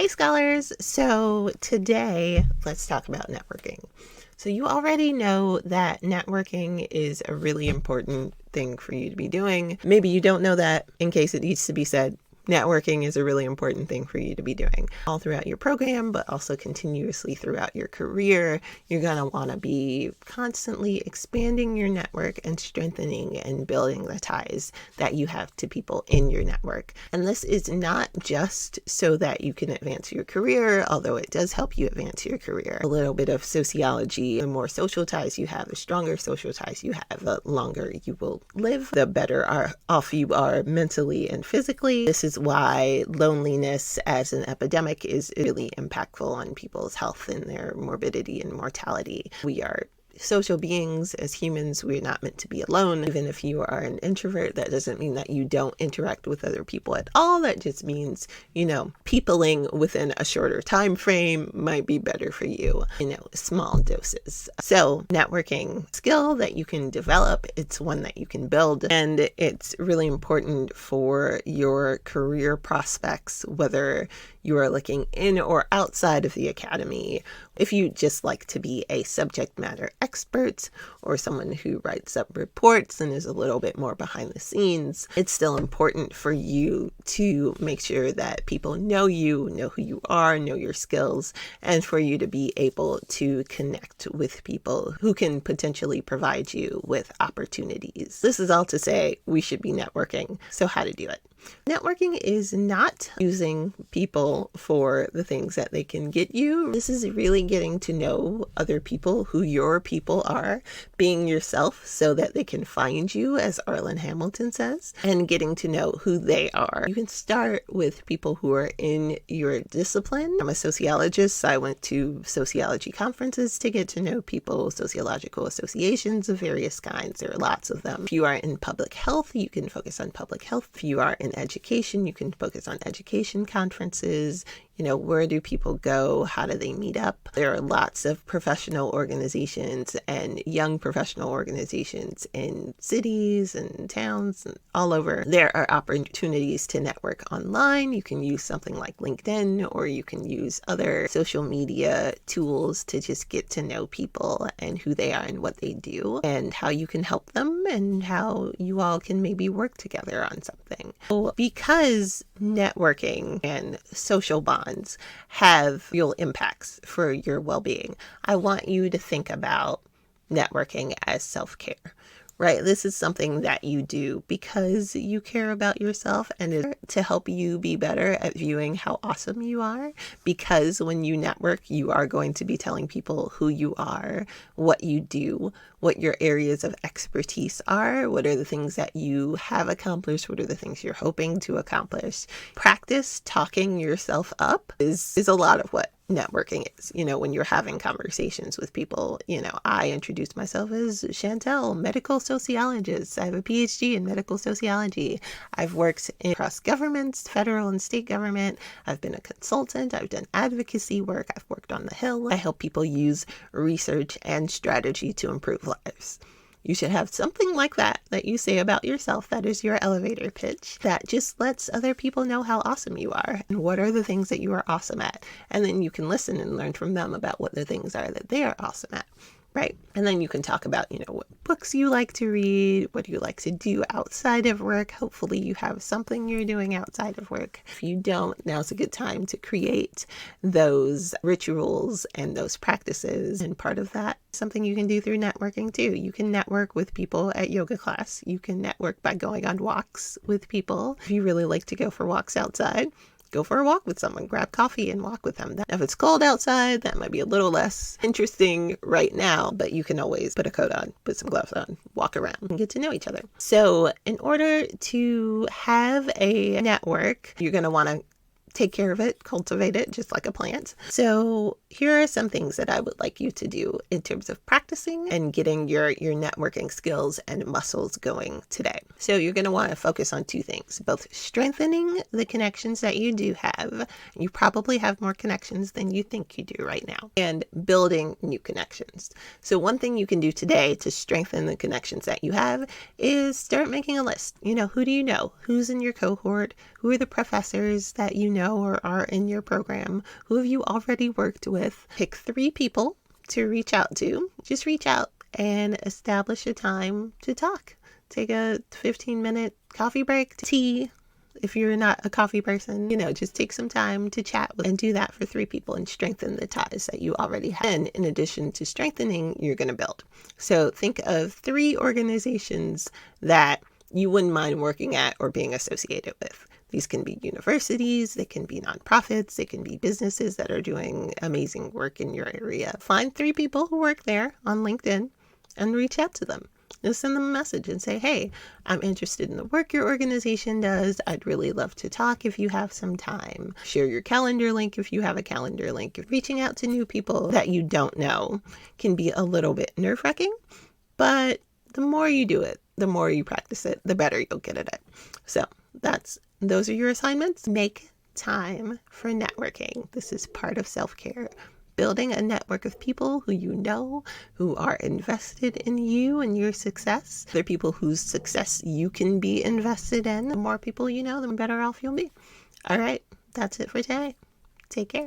Hey scholars! So today, let's talk about networking. So you already know that networking is a really important thing for you to be doing. Maybe you don't know that. In case it needs to be said, networking is a really important thing for you to be doing all throughout your program, but also continuously throughout your career. You're going to want to be constantly expanding your network and strengthening and building the ties that you have to people in your network. And this is not just so that you can advance your career, although it does help you advance your career. A little bit of sociology: the more social ties you have, the stronger social ties you have, the longer you will live, the better off you are mentally and physically. This is why loneliness as an epidemic is really impactful on people's health and their morbidity and mortality. We are social beings. As humans, we're not meant to be alone. Even if you are an introvert, that doesn't mean that you don't interact with other people at all. That just means, peopling within a shorter time frame might be better for you, small doses. So networking skill that you can develop, it's one that you can build, and it's really important for your career prospects, whether you are looking in or outside of the academy. If you just like to be a subject matter expert or someone who writes up reports and is a little bit more behind the scenes, it's still important for you to make sure that people know you, know who you are, know your skills, and for you to be able to connect with people who can potentially provide you with opportunities. This is all to say we should be networking. So how to do it? Networking is not using people for the things that they can get you. This is really getting to know other people, who your people are, being yourself so that they can find you, as Arlen Hamilton says, and getting to know who they are. You can start with people who are in your discipline. I'm a sociologist. I went to sociology conferences to get to know people, sociological associations of various kinds. There are lots of them. If you are in public health, you can focus on public health. If you are in education, you can focus on education conferences. Where do people go? How do they meet up? There are lots of professional organizations and young professional organizations in cities and towns and all over. There are opportunities to network online. You can use something like LinkedIn, or you can use other social media tools to just get to know people and who they are and what they do and how you can help them and how you all can maybe work together on something. So because networking and social bonds have real impacts for your well-being, I want you to think about networking as self-care, right? This is something that you do because you care about yourself and to help you be better at viewing how awesome you are. Because when you network, you are going to be telling people who you are, what you do, what your areas of expertise are, what are the things that you have accomplished, what are the things you're hoping to accomplish. Practice talking yourself up is a lot of what networking is. When you're having conversations with people, I introduced myself as Chantel, medical sociologist. I have a PhD in medical sociology. I've worked across governments, federal and state government. I've been a consultant. I've done advocacy work. I've worked on the Hill. I help people use research and strategy to improve lives. You should have something like that you say about yourself. That is your elevator pitch that just lets other people know how awesome you are and what are the things that you are awesome at. And then you can listen and learn from them about what the things are that they are awesome at. Right. And then you can talk about, what books you like to read, what you like to do outside of work. Hopefully you have something you're doing outside of work. If you don't, now's a good time to create those rituals and those practices. And part of that, something you can do through networking too. You can network with people at yoga class. You can network by going on walks with people. If you really like to go for walks outside, go for a walk with someone, grab coffee and walk with them. If it's cold outside, that might be a little less interesting right now, but you can always put a coat on, put some gloves on, walk around and get to know each other. So in order to have a network, you're going to want to take care of it, cultivate it, just like a plant. So here are some things that I would like you to do in terms of practicing and getting your networking skills and muscles going today. So you're going to want to focus on two things, both strengthening the connections that you do have. You probably have more connections than you think you do right now, and building new connections. So one thing you can do today to strengthen the connections that you have is start making a list. Who do you know? Who's in your cohort? Who are the professors that you know or are in your program? Who have you already worked with? Pick 3 people to reach out to. Just reach out and establish a time to talk. Take a 15-minute coffee break, tea. If you're not a coffee person, just take some time to chat and do that for 3 people and strengthen the ties that you already have. And in addition to strengthening, you're going to build. So think of 3 organizations that you wouldn't mind working at or being associated with. These can be universities, they can be nonprofits, they can be businesses that are doing amazing work in your area. Find 3 people who work there on LinkedIn and reach out to them. Just send them a message and say, hey, I'm interested in the work your organization does. I'd really love to talk if you have some time. Share your calendar link if you have a calendar link. Reaching out to new people that you don't know can be a little bit nerve-wracking, but the more you do it, the more you practice it, the better you'll get at it. So those are your assignments. Make time for networking. This is part of self-care. Building a network of people who you know, who are invested in you and your success. They're people whose success you can be invested in. The more people you know, the better off you'll be. All right, that's it for today. Take care.